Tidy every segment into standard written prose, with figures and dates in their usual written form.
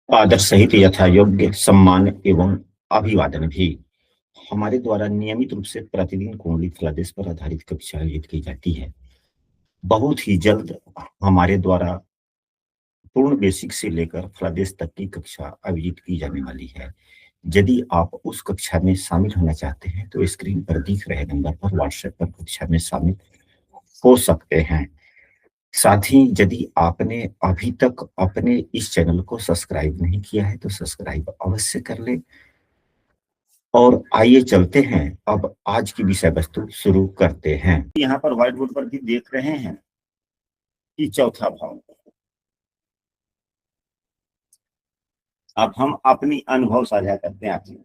आदर सहित यथा योग्य सम्मान एवं अभिवादन भी हमारे द्वारा नियमित रूप से प्रतिदिन कुंडली फलादेश पर आधारित कक्षा आयोजित की जाती है। बहुत ही जल्द हमारे द्वारा पूर्ण बेसिक से लेकर फलादेश तक की कक्षा आयोजित की जाने वाली है। यदि आप उस कक्षा में शामिल होना चाहते हैं तो स्क्रीन पर दिख रहे नंबर पर व्हाट्सएप पर कक्षा में शामिल हो सकते हैं। साथ ही यदि आपने अभी तक अपने इस चैनल को सब्सक्राइब नहीं किया है तो सब्सक्राइब अवश्य कर लें। और आइए चलते हैं, अब आज की विषय वस्तु शुरू करते हैं। यहाँ पर व्हाइट बोर्ड पर भी देख रहे हैं कि चौथा भाव। अब हम अपनी अनुभव साझा करते हैं आपसे।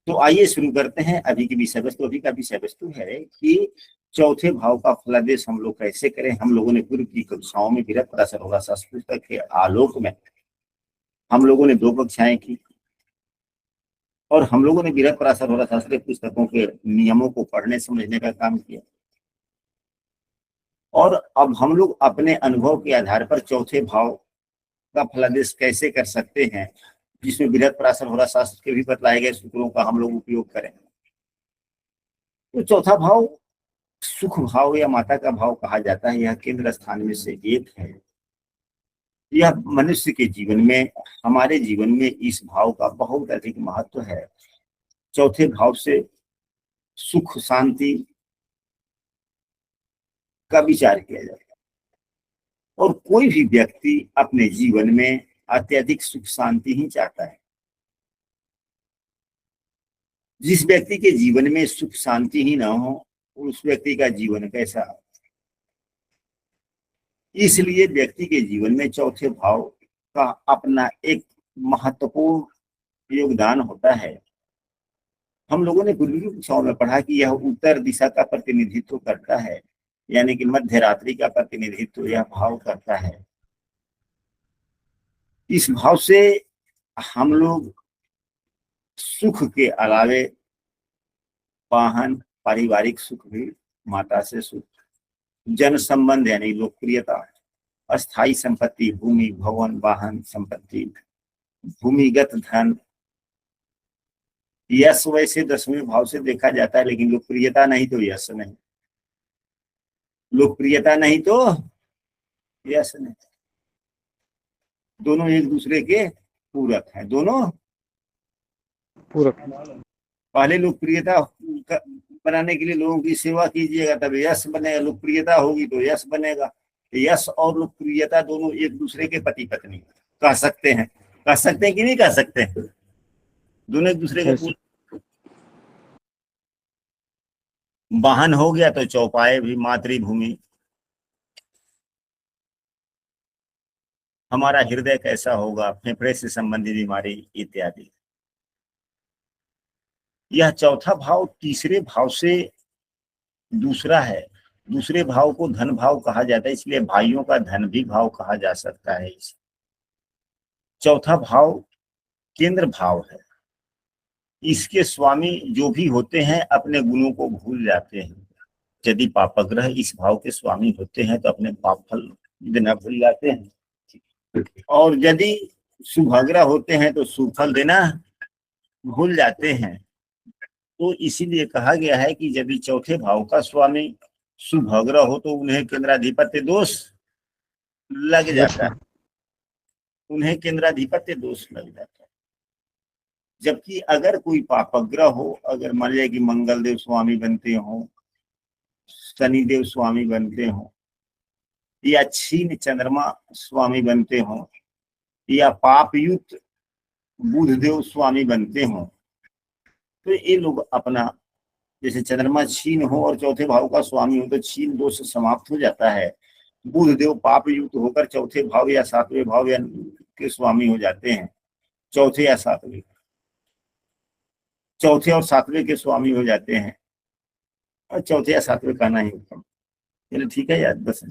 तो आइए शुरू करते हैं अभी की विषय वस्तु। अभी का विषय वस्तु है कि चौथे भाव का फलादेश हम लोग कैसे करें। हम लोगों ने पूर्व की कक्षाओं में विरत पराशर होगा पुस्तक के आलोक में हम लोगों ने 2 कक्षाएं की और हम लोगों ने विरत पराशर होगा शास्त्रीय पुस्तकों के नियमों को पढ़ने समझने का काम किया। और अब हम लोग अपने अनुभव के आधार पर चौथे भाव का फलादेश कैसे कर सकते हैं, जिसमें बृहत पराशर होरा शास्त्र के भी बतलाए गए सूत्रों का हम लोग उपयोग करें। तो चौथा भाव सुख भाव या माता का भाव कहा जाता है। यह केंद्र स्थान में से एक है। यह मनुष्य के जीवन में, हमारे जीवन में इस भाव का बहुत अधिक महत्व है। चौथे भाव से सुख शांति का विचार किया जाता है और कोई भी व्यक्ति अपने जीवन में अत्यधिक सुख शांति ही चाहता है। जिस व्यक्ति के जीवन में सुख शांति ही ना हो उस व्यक्ति का जीवन कैसा। इसलिए व्यक्ति के जीवन में चौथे भाव का अपना एक महत्वपूर्ण योगदान होता है। हम लोगों ने पूर्वी कक्षाओं में पढ़ा कि यह उत्तर दिशा का प्रतिनिधित्व करता है, यानी कि मध्य रात्रि का प्रतिनिधित्व यह भाव करता है। इस भाव से हम लोग सुख के अलावे वाहन, पारिवारिक सुख भी, माता से सुख, जन संबंध यानी लोकप्रियता, अस्थायी संपत्ति, भूमि, भवन, वाहन, संपत्ति, भूमिगत धन, यश वैसे 10वें भाव से देखा जाता है, लेकिन लोकप्रियता नहीं तो यश नहीं, लोकप्रियता नहीं तो यश नहीं। दोनों एक दूसरे के पूरक हैं, दोनों पूरक। पहले लोकप्रियता बनाने के लिए लोगों की सेवा कीजिएगा तब यश बनेगा, लोकप्रियता होगी तो यश बनेगा। यश और लोकप्रियता दोनों एक दूसरे के पति पत्नी कह सकते हैं, कह सकते हैं कि नहीं कह सकते हैं, दोनों एक दूसरे के। वाहन हो गया तो चौपाए भी, मातृभूमि, हमारा हृदय कैसा होगा, फेफड़े से संबंधित बीमारी इत्यादि। यह चौथा भाव तीसरे भाव से दूसरा है। दूसरे भाव को धन भाव कहा जाता है, इसलिए भाइयों का धन भी भाव कहा जा सकता है। चौथा भाव केंद्र भाव है। इसके स्वामी जो भी होते हैं अपने गुणों को भूल जाते हैं। यदि पापग्रह इस भाव के स्वामी होते हैं तो अपने पाप फल देना भूल जाते हैं, और यदि शुभग्रह होते हैं तो सुफल देना भूल जाते हैं। तो इसीलिए कहा गया है कि यदि चौथे भाव का स्वामी शुभग्रह हो तो उन्हें केंद्राधिपत्य दोष लग जाता है, उन्हें केंद्राधिपत्य दोष लग जाता है। जबकि अगर कोई पापग्रह हो, अगर मान लिया कि मंगल देव स्वामी बनते हो, शनिदेव स्वामी बनते हो, या क्षीण चंद्रमा स्वामी बनते हो, या पापयुक्त बुधदेव स्वामी बनते हो, तो ये लोग अपना, जैसे चंद्रमा क्षीण हो और चौथे भाव का स्वामी हो तो क्षीण दोष समाप्त हो जाता है। बुधदेव पाप युक्त होकर चौथे भाव या 7वें भाव या के स्वामी हो जाते हैं, चौथे या 7वें, चौथे और 7वें के स्वामी हो जाते हैं, और चौथे या 7वें कहना ही उत्तम। चलो ठीक है यार, बस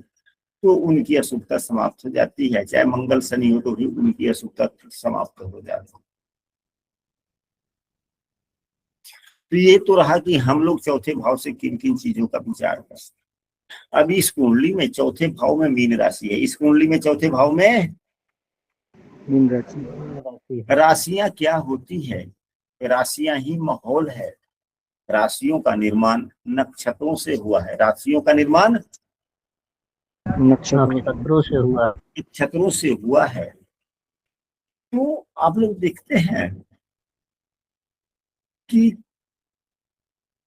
तो उनकी अशुभता समाप्त हो जाती है। चाहे मंगल शनि हो तो भी उनकी अशुभता समाप्त हो जाती है। तो ये तो रहा कि हम लोग चौथे भाव से किन किन चीजों का विचार कर सकते। अब इस कुंडली में चौथे भाव में मीन राशि है, इस कुंडली में चौथे भाव में मीन राशि। राशि है। राशियां क्या होती है? राशियां ही माहौल है। राशियों का निर्माण नक्षत्रों से हुआ है, राशियों का निर्माण नक्षत्र। नक्षत्रों से हुआ। नक्षत्रों से हुआ है। तो आप लोग देखते हैं कि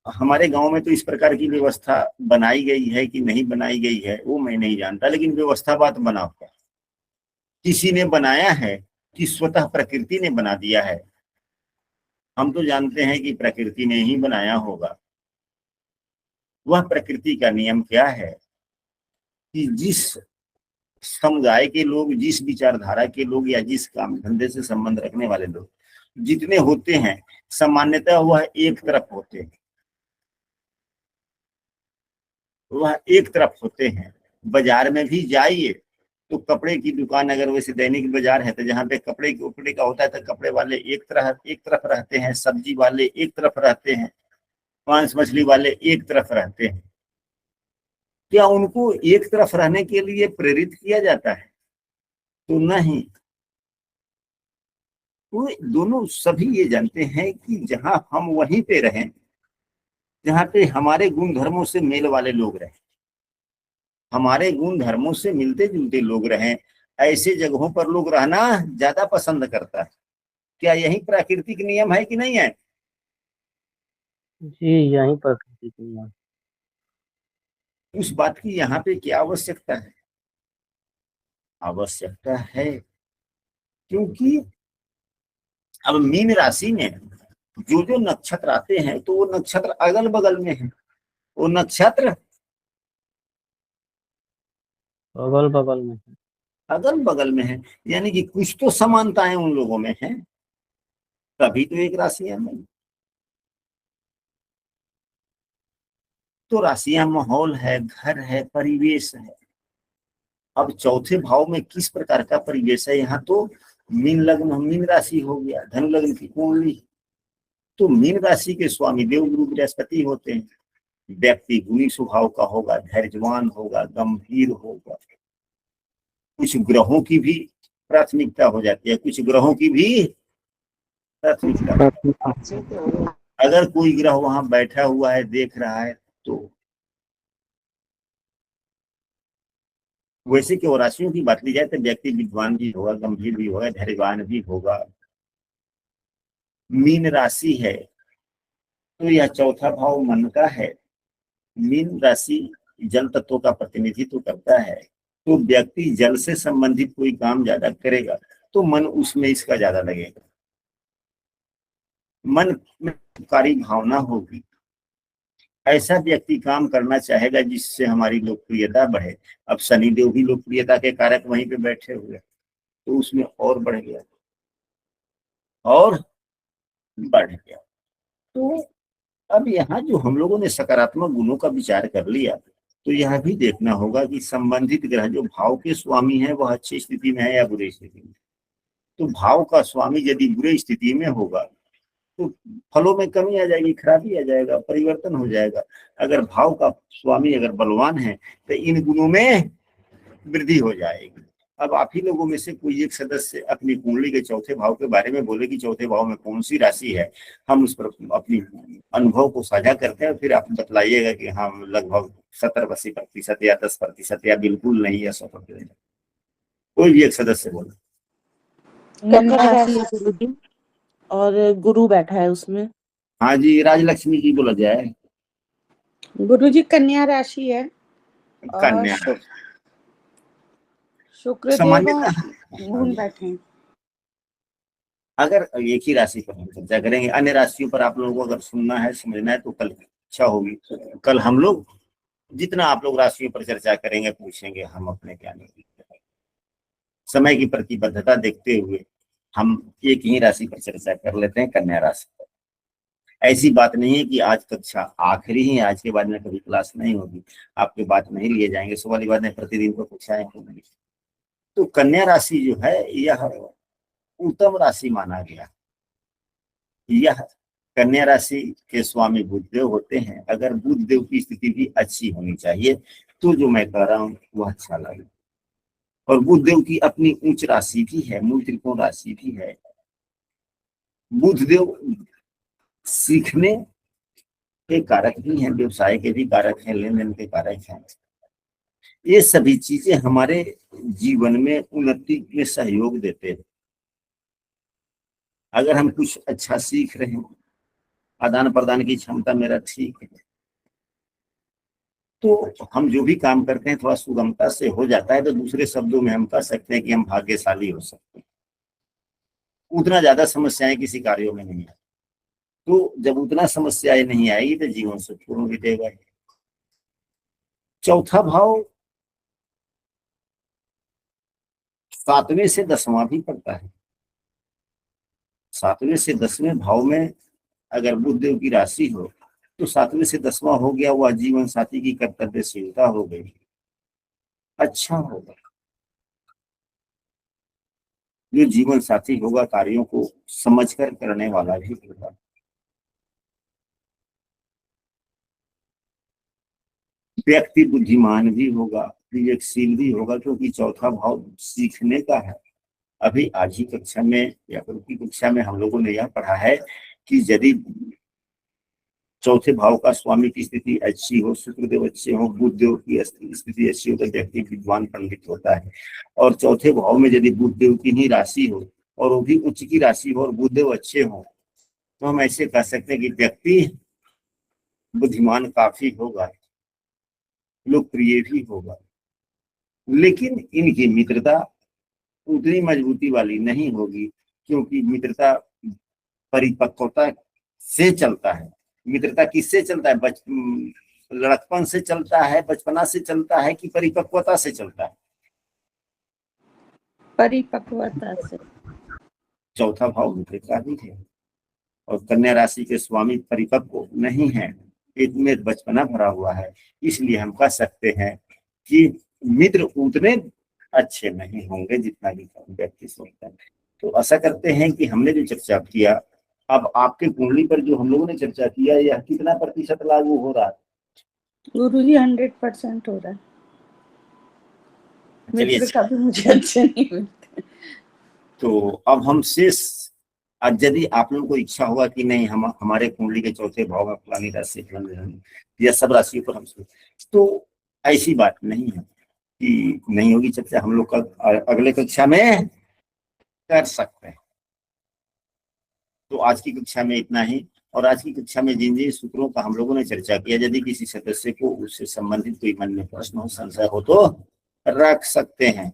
हमारे गांव में तो इस प्रकार की व्यवस्था बनाई गई है कि नहीं बनाई गई है वो मैं नहीं जानता, लेकिन व्यवस्था बात बना हुआ है। किसी ने बनाया है कि स्वतः प्रकृति ने बना दिया है? हम तो जानते हैं कि प्रकृति ने ही बनाया होगा। वह प्रकृति का नियम क्या है कि जिस समुदाय के लोग, जिस विचारधारा के लोग या जिस काम धंधे से संबंध रखने वाले लोग जितने होते हैं, सामान्यतः वह एक तरफ होते हैं, वह एक तरफ होते हैं। बाजार में भी जाइए तो कपड़े की दुकान, अगर वैसे दैनिक बाजार है तो जहाँ पे कपड़े के उपड़े का होता है तो कपड़े वाले एक तरफ रहते हैं, सब्जी वाले एक तरफ रहते हैं, मांस मछली वाले एक तरफ रहते हैं। क्या उनको एक तरफ रहने के लिए प्रेरित किया जाता है? तो नहीं। वो दोनों सभी ये जानते हैं कि जहां हम वहीं पे रहें जहां पे हमारे गुण धर्मों से मेल वाले लोग रहें, हमारे गुण धर्मों से मिलते जुलते लोग रहें, ऐसे जगहों पर लोग रहना ज्यादा पसंद करता है। क्या यही प्राकृतिक नियम है कि नहीं है? जी, यहीं प्रकृति के नियम। उस बात की यहाँ पे क्या आवश्यकता है? आवश्यकता है क्योंकि अब मीन राशि में जो जो नक्षत्र आते हैं तो वो नक्षत्र अगल बगल में है, वो नक्षत्र अगल बगल में है। अगल बगल में है, यानी कि कुछ तो समानताएं उन लोगों में हैं, तभी तो एक राशियां में। तो राशियां माहौल है, घर है, परिवेश है। अब चौथे भाव में किस प्रकार का परिवेश है? यहाँ तो मीन लग्न, मीन राशि हो गया, धनु लग्न की कुंडली। तो मीन राशि के स्वामी देव गुरु बृहस्पति होते हैं। व्यक्ति गुणी स्वभाव का होगा, धैर्यवान होगा, गंभीर होगा। कुछ ग्रहों की भी प्राथमिकता हो जाती है, कुछ ग्रहों की भी प्राथमिकता। अगर कोई ग्रह वहां बैठा हुआ है, देख रहा है, तो वैसे कि राशियों की बात ली जाए तो व्यक्ति विद्वान भी होगा, गंभीर भी होगा, धैर्यवान भी होगा। मीन राशि है तो यह चौथा भाव मन का है। मीन राशि जल तत्व का प्रतिनिधित्व करता है, तो व्यक्ति जल से संबंधित कोई काम ज्यादा करेगा तो मन उसमें इसका ज्यादा लगेगा। मन में उपकारी भावना होगी, ऐसा व्यक्ति काम करना चाहेगा जिससे हमारी लोकप्रियता बढ़े। अब शनिदेव भी लोकप्रियता के कारक वहीं पे बैठे हुए, तो उसमें और बढ़ गया और बढ़ गया। तो अब यहाँ जो हम लोगों ने सकारात्मक गुणों का विचार कर लिया, तो यह भी देखना होगा कि संबंधित ग्रह जो भाव के स्वामी है वह अच्छी स्थिति में है या बुरी स्थिति में। तो भाव का स्वामी यदि बुरी स्थिति में होगा तो फलों में कमी आ जाएगी, खराबी आ जाएगा, परिवर्तन हो जाएगा। अगर भाव का स्वामी अगर बलवान है तो इन गुणों में वृद्धि हो जाएगी। अब आप ही लोगों में से कोई एक सदस्य अपनी कुंडली के चौथे भाव के बारे में बोले कि चौथे भाव में कौन सी राशि है, हम उस पर अपनी अनुभव को साझा करते हैं, फिर आप बतलाइएगा कि हाँ लगभग 70-80% या 10% या बिल्कुल नहीं या 100%। कोई भी एक सदस्य बोले। कन्या राशि है गुरुजी, और गुरु बैठा है उसमें। हाँ जी, राजलक्ष्मी जी बोला जाए। गुरुजी कन्या राशि है और कन्या शुक्रदेव सामान्यतः मून बैठे हैं। अगर एक ही राशि पर हम चर्चा करेंगे, अन्य राशियों पर आप लोगों को अगर सुनना है, समझना है तो कल इच्छा होगी, कल हम लोग जितना आप लोग राशियों पर चर्चा करेंगे, पूछेंगे, हम अपने ज्ञान की समय की प्रतिबद्धता देखते हुए हम एक ही राशि पर चर्चा कर लेते हैं, कन्या राशि पर। ऐसी बात नहीं है कि आज कक्षा आखिरी ही, आज के बाद में कभी क्लास नहीं होगी, आपके बात नहीं लिए जाएंगे, सो वाली बात नहीं, प्रतिदिन को कक्षाएं होंगी। तो कन्या राशि जो है यह उत्तम राशि माना गया। यह कन्या राशि के स्वामी बुधदेव होते हैं। अगर बुधदेव की स्थिति भी अच्छी होनी चाहिए तो जो मैं कह रहा हूँ वह अच्छा लगे। और बुध देव की अपनी उच्च राशि भी है, मूल त्रिकोण राशि भी है। बुध देव सीखने के कारक भी हैं, व्यवसाय के भी कारक हैं, लेन देन के कारक हैं। ये सभी चीजें हमारे जीवन में उन्नति में सहयोग देते हैं। अगर हम कुछ अच्छा सीख रहे हैं, आदान प्रदान की क्षमता मेरा ठीक है, तो हम जो भी काम करते हैं थोड़ा सुगमता से हो जाता है। तो दूसरे शब्दों में हम कह सकते हैं कि हम भाग्यशाली हो सकते हैं। उतना ज्यादा समस्याएं किसी कार्यों में नहीं है। तो जब उतना समस्याएं नहीं आएगी तो जीवन सुखपूर्ण बीतेगा। चौथा भाव 7वें से 10वां भी पड़ता है। 7वें से 10वें भाव में अगर बुध देव की राशि हो तो 7वें से 10वां हो गया, वह जीवन साथी की कर्तव्यशीलता हो गई, अच्छा होगा। जो जीवन साथी होगा कार्यों को समझकर करने वाला भी होगा। व्यक्ति बुद्धिमान भी होगा, विवेकशील भी होगा, क्योंकि चौथा भाव सीखने का है। अभी आज ही कक्षा में या कल की कक्षा में हम लोगों ने यह पढ़ा है कि यदि चौथे भाव का स्वामी की स्थिति अच्छी हो, शुक्रदेव अच्छे हो, बुध देव की स्थिति अच्छी हो तो व्यक्ति विद्वान पंडित होता है। और चौथे भाव में यदि बुध देव की ही राशि हो और वो भी उच्च की राशि हो और बुध देव अच्छे हो तो हम ऐसे कह सकते हैं कि व्यक्ति बुद्धिमान काफी होगा, लोकप्रिय भी होगा, लेकिन इनकी मित्रता उतनी मजबूती वाली नहीं होगी, क्योंकि मित्रता परिपक्वता से चलता है। मित्रता किससे चलता है? लड़कपन से चलता है, बचपना से चलता है कि परिपक्वता से चलता है? परिपक्वता से। चौथा भाव मित्रता भी है और कन्या राशि के स्वामी परिपक्व नहीं है, इनमें बचपना भरा हुआ है। इसलिए हम कह सकते हैं कि मित्र उतने अच्छे नहीं होंगे जितना कि व्यक्ति सोचता है। तो आशा करते हैं कि हमने जो चर्चा किया, अब आपके कुंडली पर जो हम लोगों ने चर्चा किया, यह कितना प्रतिशत लागू हो रहा है? गुरुजी 100% हो रहा है। मित्र कभी मुझे अच्छे नहीं मिलते। तो अब हम शेष, आज यदि आप लोगों को इच्छा होगा कि नहीं हम हमारे कुंडली के चौथे भाव में फलानी राशि या सब राशियों पर हम, तो ऐसी बात नहीं है कि नहीं होगी चर्चा। हम लोग का अगले कक्षा में कर सकते हैं। तो आज की कक्षा में इतना ही। और आज की कक्षा में जिन जिन सूत्रों का हम लोगों ने चर्चा किया, यदि किसी सदस्य को उससे संबंधित कोई मन में प्रश्न हो, संशय हो तो रख सकते हैं।